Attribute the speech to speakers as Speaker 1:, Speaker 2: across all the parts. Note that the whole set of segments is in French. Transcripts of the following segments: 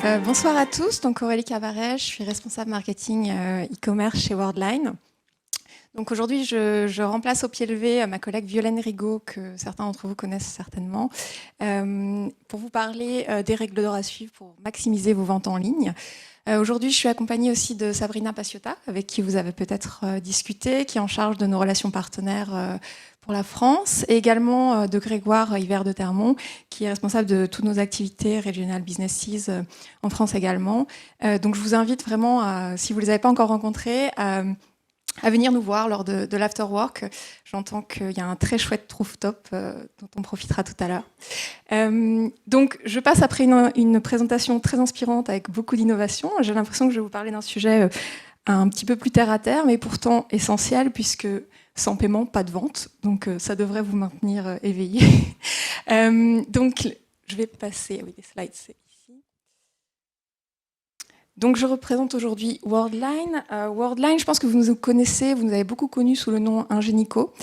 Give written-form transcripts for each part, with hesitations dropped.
Speaker 1: Bonsoir à tous, donc Aurélie Cabaret, je suis responsable marketing e-commerce chez Worldline. Donc aujourd'hui, je remplace au pied levé ma collègue Violaine Rigaud, que certains d'entre vous connaissent certainement, pour vous parler des règles d'or à suivre pour maximiser vos ventes en ligne. Aujourd'hui, je suis accompagnée aussi de Sabrina Paciota, avec qui vous avez peut-être discuté, qui est en charge de nos relations partenaires pour la France, et également de Grégoire Hiver de Termont, qui est responsable de toutes nos activités Regional Businesses en France également. Donc je vous invite vraiment, si vous ne les avez pas encore rencontrés, à venir nous voir lors de l'afterwork. J'entends qu'il y a un très chouette rooftop dont on profitera tout à l'heure. Donc, je passe après une présentation très inspirante avec beaucoup d'innovation. J'ai l'impression que je vais vous parler d'un sujet un petit peu plus terre à terre, mais pourtant essentiel, puisque sans paiement, pas de vente. Donc, ça devrait vous maintenir éveillé. Donc, je vais passer... Oui, les slides, c'est... Donc, je représente aujourd'hui Worldline. Worldline, je pense que vous nous connaissez, vous nous avez beaucoup connus sous le nom Ingenico.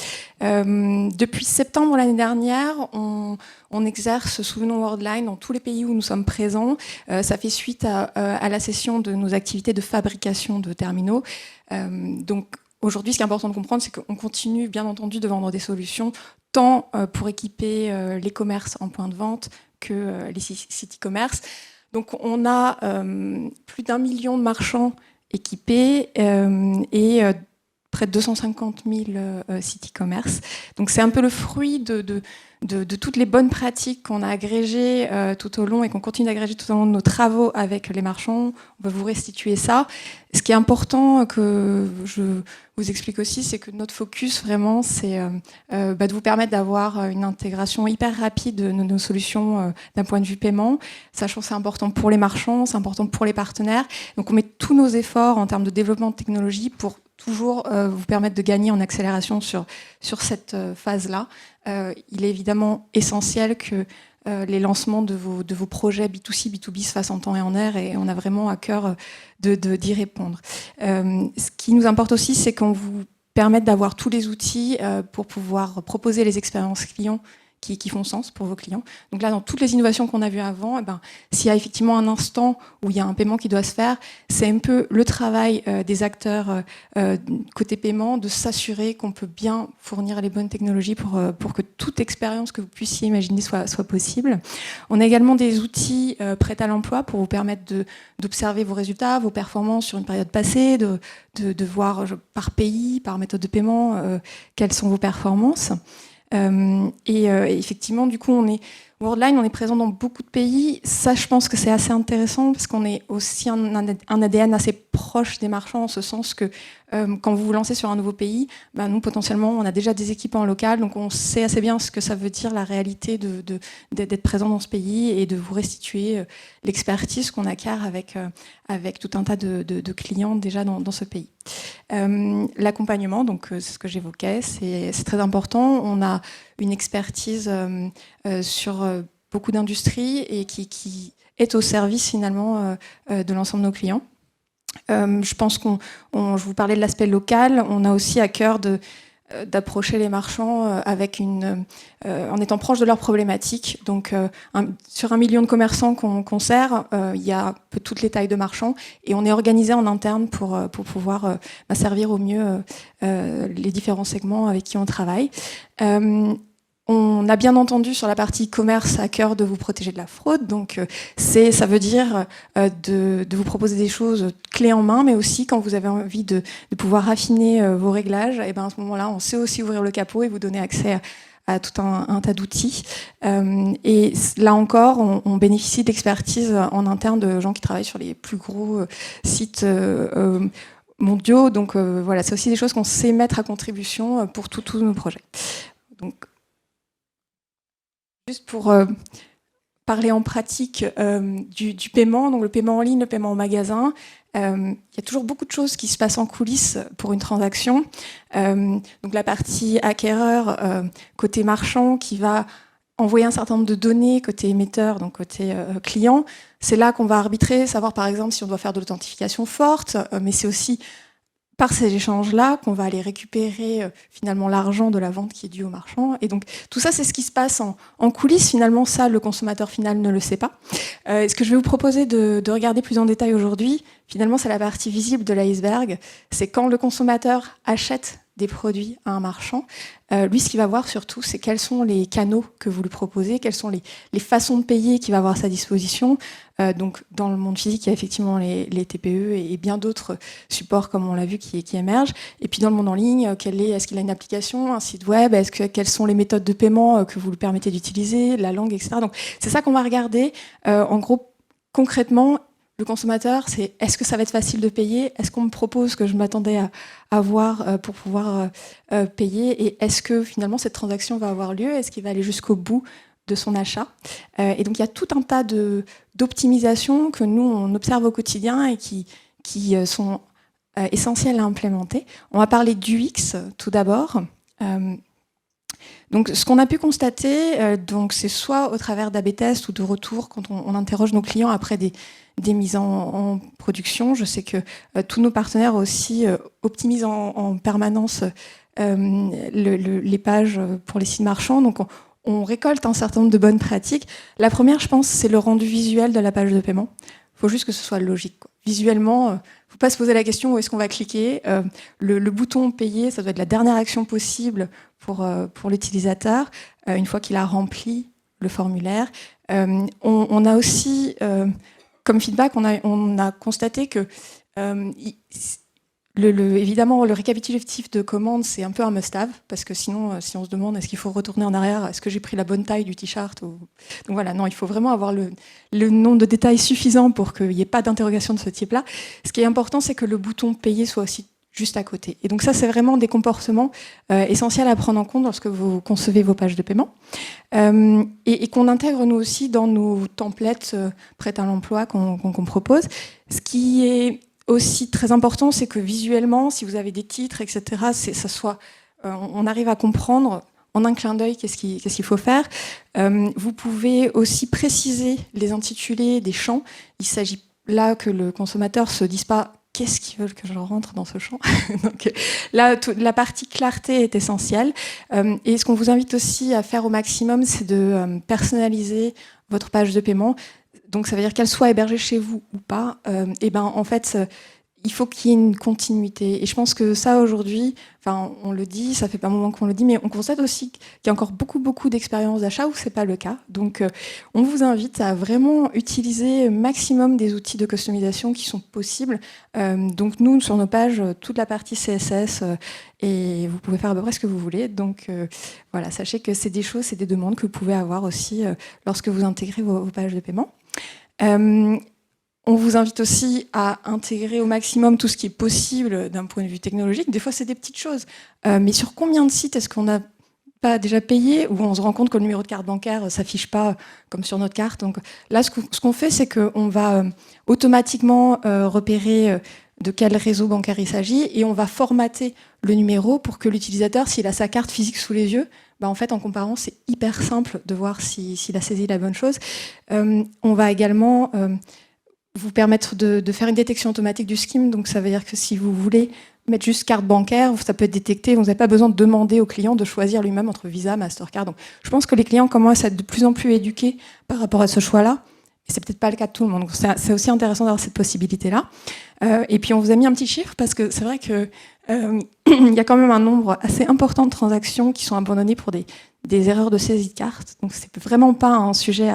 Speaker 1: Depuis septembre l'année dernière, on exerce sous le nom Worldline dans tous les pays où nous sommes présents. Ça fait suite à la cession de nos activités de fabrication de terminaux. Donc, aujourd'hui, ce qui est important de comprendre, c'est qu'on continue, bien entendu, de vendre des solutions, tant pour équiper les commerces en point de vente que les sites e-commerce. Donc on a plus d'1 million de marchands équipés et près de 250 000 sites e-commerce. Donc c'est un peu le fruit de toutes les bonnes pratiques qu'on a agrégées tout au long et qu'on continue d'agréger tout au long de nos travaux avec les marchands. On va vous restituer ça. Ce qui est important que je vous explique aussi, c'est que notre focus vraiment, c'est de vous permettre d'avoir une intégration hyper rapide de nos solutions d'un point de vue paiement, sachant que c'est important pour les marchands, c'est important pour les partenaires. Donc on met tous nos efforts en termes de développement de technologie pour toujours vous permettre de gagner en accélération sur cette phase-là. Il est évidemment essentiel que les lancements de vos projets B2C, B2B se fassent en temps et en heure, et on a vraiment à cœur d'y répondre. Ce qui nous importe aussi, c'est qu'on vous permette d'avoir tous les outils pour pouvoir proposer les expériences clients qui font sens pour vos clients. Donc là, dans toutes les innovations qu'on a vues avant, s'il y a effectivement un instant où il y a un paiement qui doit se faire, c'est un peu le travail des acteurs côté paiement de s'assurer qu'on peut bien fournir les bonnes technologies pour que toute expérience que vous puissiez imaginer soit possible. On a également des outils prêts à l'emploi pour vous permettre d'observer vos résultats, vos performances sur une période passée, de voir par pays, par méthode de paiement, quelles sont vos performances. Effectivement, du coup, Worldline, on est présent dans beaucoup de pays. Ça, je pense que c'est assez intéressant parce qu'on est aussi un ADN assez proche des marchands, en ce sens que quand vous vous lancez sur un nouveau pays, nous, potentiellement, on a déjà des équipes en local, donc on sait assez bien ce que ça veut dire, la réalité d'être présent dans ce pays et de vous restituer l'expertise qu'on acquiert avec tout un tas de clients déjà dans ce pays. L'accompagnement, donc c'est ce que j'évoquais, c'est très important. On a une expertise sur beaucoup d'industries et qui est au service finalement de l'ensemble de nos clients. Je pense je vous parlais de l'aspect local, on a aussi à cœur d'approcher les marchands en étant proche de leurs problématiques. Donc, sur 1 million de commerçants qu'on sert, il y a toutes les tailles de marchands et on est organisé en interne pour pouvoir servir au mieux les différents segments avec qui on travaille. On a bien entendu sur la partie e-commerce à cœur de vous protéger de la fraude, donc ça veut dire de vous proposer des choses clés en main, mais aussi quand vous avez envie de pouvoir affiner vos réglages, et à ce moment-là, on sait aussi ouvrir le capot et vous donner accès à tout un tas d'outils. Et là encore, on bénéficie d'expertise en interne de gens qui travaillent sur les plus gros sites mondiaux, donc voilà, c'est aussi des choses qu'on sait mettre à contribution pour tous nos projets. Donc, juste pour parler en pratique du paiement, donc le paiement en ligne, le paiement en magasin, il y a toujours beaucoup de choses qui se passent en coulisses pour une transaction. Donc la partie acquéreur, côté marchand, qui va envoyer un certain nombre de données côté émetteur, donc côté client. C'est là qu'on va arbitrer, savoir par exemple si on doit faire de l'authentification forte, mais c'est aussi par ces échanges-là qu'on va aller récupérer finalement l'argent de la vente qui est due au marchand. Et donc tout ça, c'est ce qui se passe en coulisses. Finalement, ça, le consommateur final ne le sait pas. Ce que je vais vous proposer de regarder plus en détail aujourd'hui, finalement, c'est la partie visible de l'iceberg. C'est quand le consommateur achète des produits à un marchand, lui, ce qu'il va voir surtout, c'est quels sont les canaux que vous lui proposez, quelles sont les façons de payer qu'il va avoir à sa disposition. Donc, dans le monde physique, il y a effectivement les TPE et bien d'autres supports, comme on l'a vu, qui émergent. Et puis, dans le monde en ligne, est-ce qu'il a une application, un site web, quelles sont les méthodes de paiement que vous lui permettez d'utiliser, la langue, etc. Donc, c'est ça qu'on va regarder. En gros, concrètement, le consommateur, c'est est-ce que ça va être facile de payer? Est-ce qu'on me propose ce que je m'attendais à avoir pour pouvoir payer? Et est-ce que finalement cette transaction va avoir lieu? Est-ce qu'il va aller jusqu'au bout de son achat? Et donc il y a tout un tas d'optimisations que nous, on observe au quotidien et qui sont essentielles à implémenter. On va parler d'UX tout d'abord. Donc, ce qu'on a pu constater, c'est soit au travers d'A/B tests ou de retours quand on interroge nos clients après des mises en production. Je sais que tous nos partenaires aussi optimisent en permanence les pages pour les sites marchands. Donc, on récolte un certain nombre de bonnes pratiques. La première, je pense, c'est le rendu visuel de la page de paiement. Il faut juste que ce soit logique, quoi. Visuellement, il ne faut pas se poser la question où est-ce qu'on va cliquer. Le bouton payer, ça doit être la dernière action possible pour l'utilisateur, une fois qu'il a rempli le formulaire. On a aussi, comme feedback, on a constaté que évidemment, le récapitulatif de commande, c'est un peu un must-have, parce que sinon, si on se demande est-ce qu'il faut retourner en arrière, est-ce que j'ai pris la bonne taille du t-shirt Donc voilà, non, il faut vraiment avoir le nombre de détails suffisant pour qu'il n'y ait pas d'interrogation de ce type-là. Ce qui est important, c'est que le bouton payer soit aussi juste à côté. Et donc ça, c'est vraiment des comportements essentiels à prendre en compte lorsque vous concevez vos pages de paiement. Et qu'on intègre nous aussi dans nos templates prêts à l'emploi qu'on propose. Ce qui est aussi très important, c'est que visuellement, si vous avez des titres, etc., on arrive à comprendre en un clin d'œil qu'est-ce qu'il faut faire. Vous pouvez aussi préciser les intitulés des champs. Il s'agit là que le consommateur ne se dise pas qu'est-ce qu'ils veulent que je rentre dans ce champ. Donc là, la partie clarté est essentielle. Et ce qu'on vous invite aussi à faire au maximum, c'est de personnaliser votre page de paiement. Donc ça veut dire qu'elle soit hébergée chez vous ou pas. En fait, il faut qu'il y ait une continuité. Et je pense que ça, aujourd'hui, on le dit, ça fait pas un moment qu'on le dit, mais on constate aussi qu'il y a encore beaucoup d'expériences d'achat où c'est pas le cas. Donc on vous invite à vraiment utiliser maximum des outils de customisation qui sont possibles. Donc nous, sur nos pages, toute la partie CSS, et vous pouvez faire à peu près ce que vous voulez. Donc voilà, sachez que c'est des choses, c'est des demandes que vous pouvez avoir aussi lorsque vous intégrez vos pages de paiement. On vous invite aussi à intégrer au maximum tout ce qui est possible d'un point de vue technologique. Des fois, c'est des petites choses. Mais sur combien de sites est-ce qu'on n'a pas déjà payé, où on se rend compte que le numéro de carte bancaire ne s'affiche pas comme sur notre carte? Donc là, ce qu'on fait, c'est qu'on va automatiquement repérer de quel réseau bancaire il s'agit et on va formater le numéro pour que l'utilisateur, s'il a sa carte physique sous les yeux, en fait, en comparant, c'est hyper simple de voir s'il a saisi la bonne chose. On va également vous permettre de faire une détection automatique du SKIM. Donc ça veut dire que si vous voulez mettre juste carte bancaire, ça peut être détecté. Vous n'avez pas besoin de demander au client de choisir lui-même entre Visa, Mastercard. Donc je pense que les clients commencent à être de plus en plus éduqués par rapport à ce choix-là. Et c'est peut-être pas le cas de tout le monde. Donc c'est aussi intéressant d'avoir cette possibilité-là. Et puis on vous a mis un petit chiffre parce que c'est vrai que il y a quand même un nombre assez important de transactions qui sont abandonnées pour des erreurs de saisie de carte. Donc c'est vraiment pas un sujet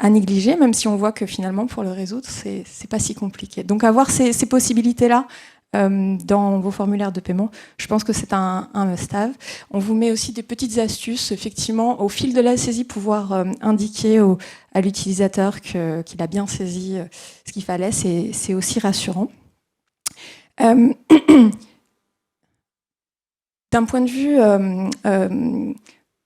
Speaker 1: à négliger, même si on voit que finalement pour le résoudre, c'est pas si compliqué. Donc avoir ces possibilités-là dans vos formulaires de paiement, je pense que c'est un must-have. On vous met aussi des petites astuces, effectivement, au fil de la saisie, pouvoir indiquer à l'utilisateur qu'il a bien saisi ce qu'il fallait, c'est aussi rassurant. D'un point de vue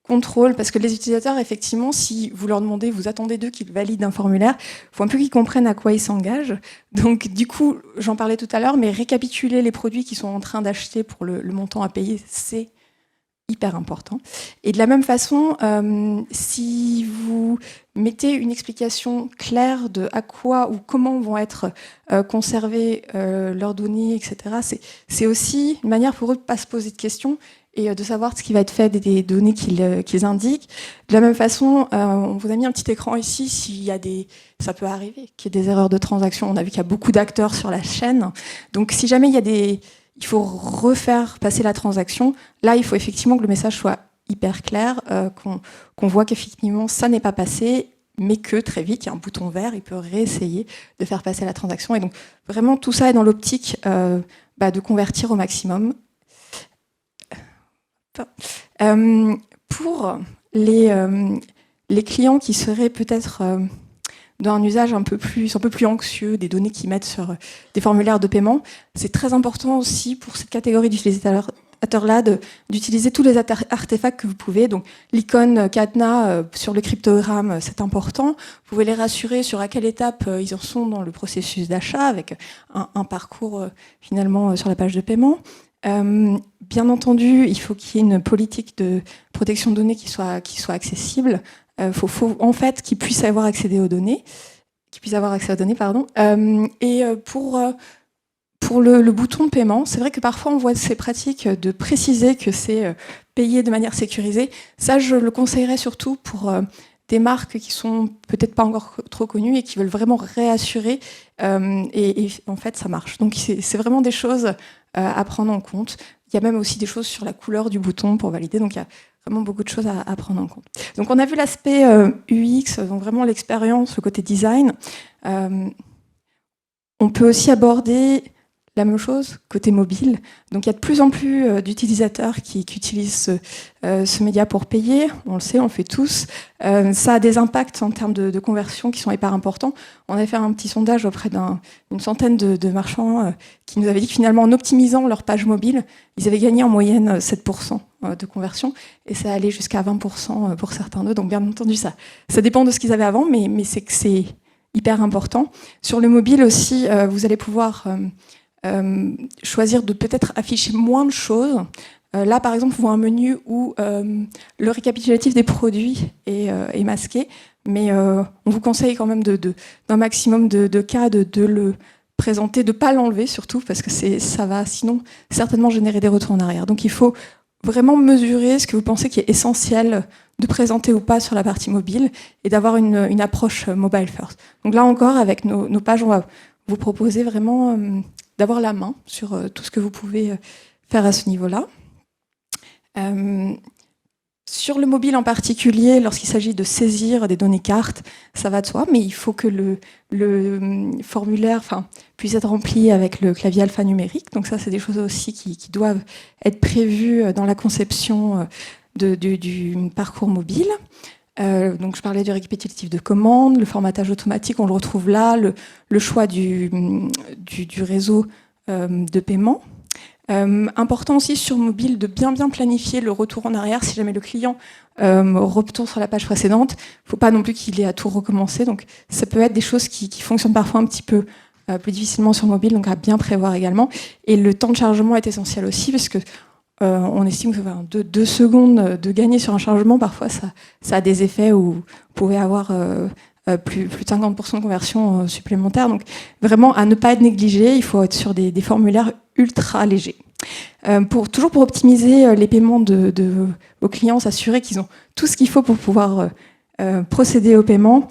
Speaker 1: contrôle, parce que les utilisateurs, effectivement, si vous leur demandez, vous attendez d'eux qu'ils valident un formulaire, il faut un peu qu'ils comprennent à quoi ils s'engagent. Donc, du coup, j'en parlais tout à l'heure, mais récapituler les produits qu'ils sont en train d'acheter pour le montant à payer, c'est hyper important. Et de la même façon, si vous mettez une explication claire de à quoi ou comment vont être conservées leurs données, etc., c'est aussi une manière pour eux de ne pas se poser de questions et de savoir ce qui va être fait des données qu'ils indiquent. De la même façon, on vous a mis un petit écran ici, ça peut arriver qu'il y ait des erreurs de transaction. On a vu qu'il y a beaucoup d'acteurs sur la chaîne. Donc si jamais il faut refaire passer la transaction, là il faut effectivement que le message soit hyper clair, qu'on voit qu'effectivement ça n'est pas passé, mais que très vite il y a un bouton vert, il peut réessayer de faire passer la transaction. Et donc vraiment tout ça est dans l'optique de convertir au maximum. Pour les clients qui seraient peut-être dans un usage un peu plus anxieux, des données qu'ils mettent sur des formulaires de paiement, c'est très important aussi pour cette catégorie d'utilisateurs-là d'utiliser tous les artefacts que vous pouvez. Donc l'icône cadenas sur le cryptogramme, c'est important. Vous pouvez les rassurer sur à quelle étape ils en sont dans le processus d'achat, avec un parcours finalement sur la page de paiement. Bien entendu, il faut qu'il y ait une politique de protection de données qui soit accessible. Faut en fait qu'ils puissent avoir accès aux données, pour le bouton de paiement, c'est vrai que parfois on voit ces pratiques de préciser que c'est payé de manière sécurisée. Ça, je le conseillerais surtout pour des marques qui sont peut-être pas encore trop connues et qui veulent vraiment réassurer. Et en fait, ça marche. Donc c'est vraiment des choses à prendre en compte. Il y a même aussi des choses sur la couleur du bouton pour valider. Donc il y a vraiment beaucoup de choses à prendre en compte. Donc on a vu l'aspect UX, donc vraiment l'expérience, le côté design. On peut aussi aborder la même chose côté mobile. Donc il y a de plus en plus d'utilisateurs qui utilisent ce média pour payer. On le sait, on le fait tous. Ça a des impacts en termes de conversion qui sont hyper importants. On avait fait un petit sondage auprès d'une centaine de marchands qui nous avaient dit que finalement, en optimisant leur page mobile, ils avaient gagné en moyenne 7% de conversion, et ça allait jusqu'à 20% pour certains d'eux. Donc bien entendu, ça dépend de ce qu'ils avaient avant, mais c'est que c'est hyper important. Sur le mobile aussi, vous allez pouvoir choisir de peut-être afficher moins de choses. Là, par exemple, vous voyez un menu où le récapitulatif des produits est masqué, mais on vous conseille quand même d'un maximum de cas de le présenter, de ne pas l'enlever surtout, parce que ça va sinon certainement générer des retours en arrière. Donc il faut vraiment mesurer ce que vous pensez qui est essentiel de présenter ou pas sur la partie mobile et d'avoir une approche mobile first. Donc là encore, avec nos pages, on va vous proposer vraiment d'avoir la main sur tout ce que vous pouvez faire à ce niveau-là. Sur le mobile en particulier, lorsqu'il s'agit de saisir des données cartes, ça va de soi, mais il faut que le formulaire puisse être rempli avec le clavier alphanumérique. Donc ça, c'est des choses aussi qui doivent être prévues dans la conception du parcours mobile. Donc je parlais du récapitulatif de commande, le formatage automatique, on le retrouve là, le choix du réseau de paiement. Important aussi sur mobile de bien planifier le retour en arrière si jamais le client retourne sur la page précédente. Il ne faut pas non plus qu'il ait à tout recommencer. Donc ça peut être des choses qui fonctionnent parfois un petit peu plus difficilement sur mobile, donc à bien prévoir également. Et le temps de chargement est essentiel aussi, parce que on estime que 2 secondes de gagner sur un chargement, parfois ça a des effets où vous pouvez avoir plus de 50% de conversion supplémentaire. Donc vraiment à ne pas être négligé, il faut être sur des formulaires ultra légers. Toujours pour optimiser les paiements de vos clients, s'assurer qu'ils ont tout ce qu'il faut pour pouvoir procéder au paiement.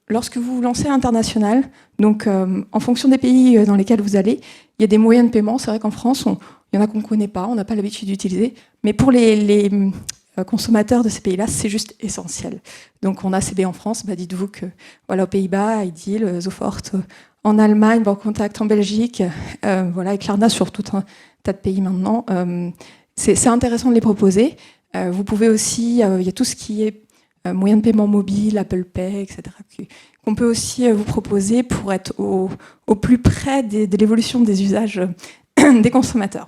Speaker 1: Lorsque vous vous lancez à l'international, donc en fonction des pays dans lesquels vous allez, il y a des moyens de paiement. C'est vrai qu'en France, il y en a qu'on ne connaît pas, on n'a pas l'habitude d'utiliser, mais pour les consommateurs de ces pays-là, c'est juste essentiel. Donc on a CB en France, dites-vous que aux Pays-Bas, Ideal, Zofort en Allemagne, Bancontact en Belgique, et Klarna sur tout un tas de pays maintenant. C'est intéressant de les proposer. Vous pouvez aussi, il y a tout ce qui est moyen de paiement mobile, Apple Pay, etc., qu'on peut aussi vous proposer pour être au plus près de l'évolution des usages des consommateurs.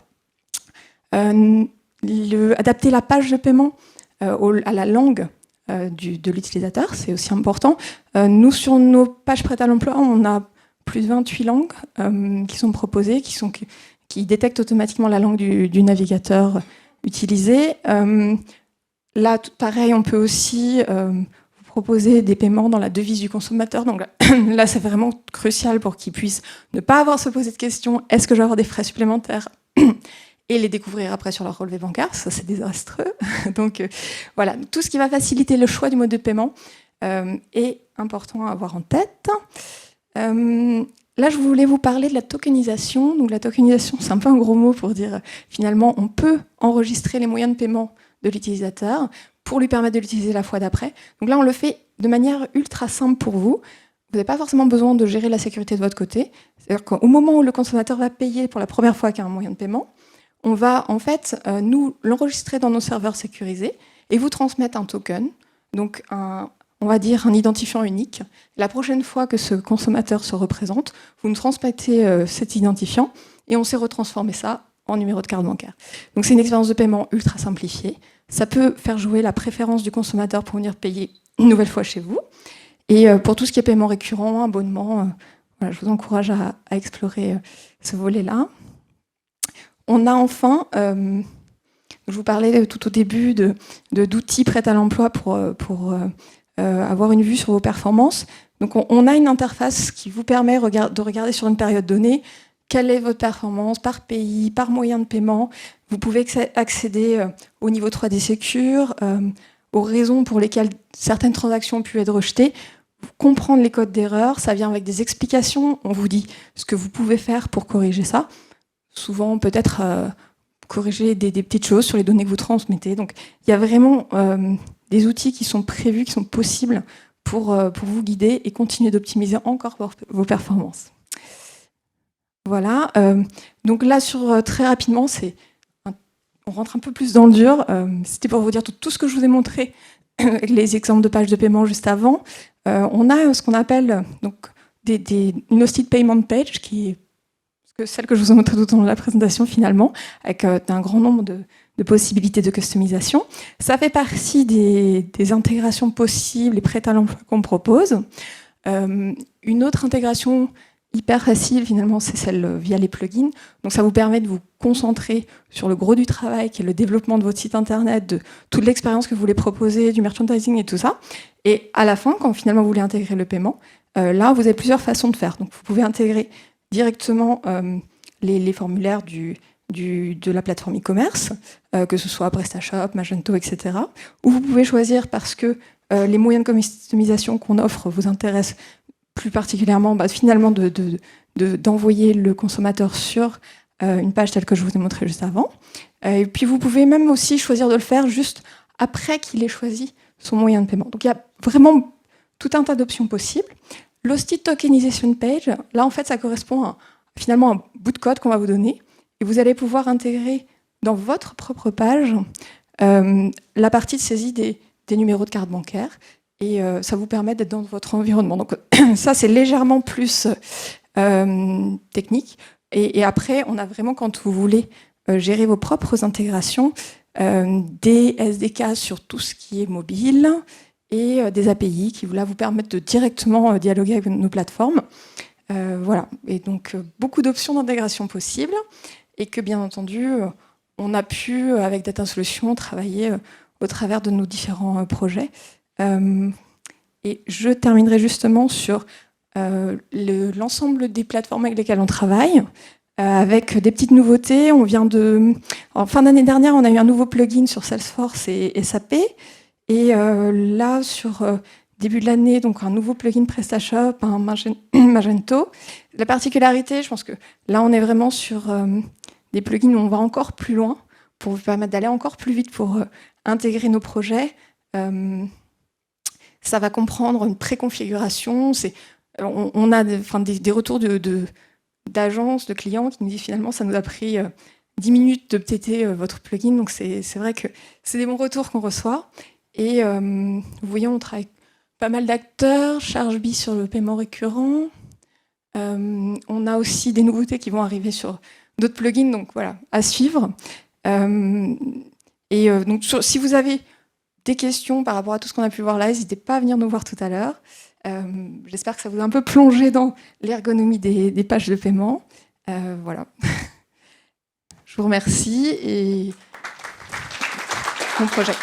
Speaker 1: Adapter la page de paiement à la langue de l'utilisateur, c'est aussi important. Nous, sur nos pages prêtes à l'emploi, on a plus de 28 langues qui sont proposées, qui détectent automatiquement la langue du navigateur utiliser. Là, pareil, on peut aussi vous proposer des paiements dans la devise du consommateur. Donc là, c'est vraiment crucial pour qu'ils puissent ne pas avoir à se poser de questions. Est-ce que je vais avoir des frais supplémentaires et les découvrir après sur leur relevé bancaire, ça c'est désastreux. Donc voilà, tout ce qui va faciliter le choix du mode de paiement est important à avoir en tête. Là, je voulais vous parler de la tokenisation. Donc la tokenisation, c'est un peu un gros mot pour dire finalement, on peut enregistrer les moyens de paiement de l'utilisateur pour lui permettre de l'utiliser la fois d'après. Donc là, on le fait de manière ultra simple pour vous. Vous n'avez pas forcément besoin de gérer la sécurité de votre côté. C'est-à-dire qu'au moment où le consommateur va payer pour la première fois qu'il y a un moyen de paiement, on va en fait nous l'enregistrer dans nos serveurs sécurisés et vous transmettre un token, donc on va dire un identifiant unique. La prochaine fois que ce consommateur se représente, vous nous transmettez cet identifiant et on sait retransformer ça en numéro de carte bancaire. Donc c'est une expérience de paiement ultra simplifiée. Ça peut faire jouer la préférence du consommateur pour venir payer une nouvelle fois chez vous. Et pour tout ce qui est paiement récurrent, abonnement, voilà, je vous encourage à explorer ce volet-là. On a enfin, je vous parlais tout au début d'outils prêts à l'emploi pour avoir une vue sur vos performances. Donc on a une interface qui vous permet de regarder sur une période donnée quelle est votre performance par pays, par moyen de paiement. Vous pouvez accéder au niveau 3D Secure, aux raisons pour lesquelles certaines transactions ont pu être rejetées, comprendre les codes d'erreur, ça vient avec des explications, on vous dit ce que vous pouvez faire pour corriger ça. Souvent, peut-être corriger des petites choses sur les données que vous transmettez. Donc, il y a vraiment des outils qui sont prévus, qui sont possibles pour vous guider et continuer d'optimiser encore vos performances. Voilà. Donc là, très rapidement, on rentre un peu plus dans le dur. C'était pour vous dire tout ce que je vous ai montré, les exemples de pages de paiement juste avant. On a ce qu'on appelle donc, une hosted payment page qui est celle que je vous ai montrée tout au long de la présentation finalement, avec un grand nombre de possibilités de customisation. Ça fait partie des intégrations possibles et prêtes à l'emploi qu'on propose. Une autre intégration hyper facile finalement, c'est celle via les plugins. Donc ça vous permet de vous concentrer sur le gros du travail, qui est le développement de votre site internet, de toute l'expérience que vous voulez proposer, du merchandising et tout ça. Et à la fin, quand finalement vous voulez intégrer le paiement, là vous avez plusieurs façons de faire. Donc vous pouvez intégrer directement les formulaires de la plateforme e-commerce, que ce soit PrestaShop, Magento, etc. Ou vous pouvez choisir parce que les moyens de customisation qu'on offre vous intéressent plus particulièrement, finalement d'envoyer le consommateur sur une page telle que je vous ai montré juste avant. Et puis vous pouvez même aussi choisir de le faire juste après qu'il ait choisi son moyen de paiement. Donc il y a vraiment tout un tas d'options possibles. L'hosted tokenization page, là en fait ça correspond finalement à un bout de code qu'on va vous donner et vous allez pouvoir intégrer dans votre propre page la partie de saisie des numéros de carte bancaire et ça vous permet d'être dans votre environnement. Donc ça c'est légèrement plus technique et après on a vraiment quand vous voulez gérer vos propres intégrations des SDK sur tout ce qui est mobile et des API qui là, vous permettent de directement dialoguer avec nos plateformes. Voilà, et donc beaucoup d'options d'intégration possibles et que bien entendu, on a pu, avec Data Solutions, travailler au travers de nos différents projets. Et je terminerai justement sur l'ensemble des plateformes avec lesquelles on travaille, avec des petites nouveautés. En fin d'année dernière, on a eu un nouveau plugin sur Salesforce et SAP. Et là, sur début de l'année, donc un nouveau plugin PrestaShop, un Magento. La particularité, je pense que là, on est vraiment sur des plugins où on va encore plus loin pour vous permettre d'aller encore plus vite pour intégrer nos projets. Ça va comprendre une préconfiguration. On a des retours d'agences, de clients qui nous disent finalement ça nous a pris 10 minutes de updater votre plugin. Donc c'est vrai que c'est des bons retours qu'on reçoit. Et vous voyez, on travaille avec pas mal d'acteurs, ChargeBee sur le paiement récurrent. On a aussi des nouveautés qui vont arriver sur d'autres plugins, donc voilà, à suivre. Donc si vous avez des questions par rapport à tout ce qu'on a pu voir là, n'hésitez pas à venir nous voir tout à l'heure. J'espère que ça vous a un peu plongé dans l'ergonomie des pages de paiement. Voilà. Je vous remercie et mon projet.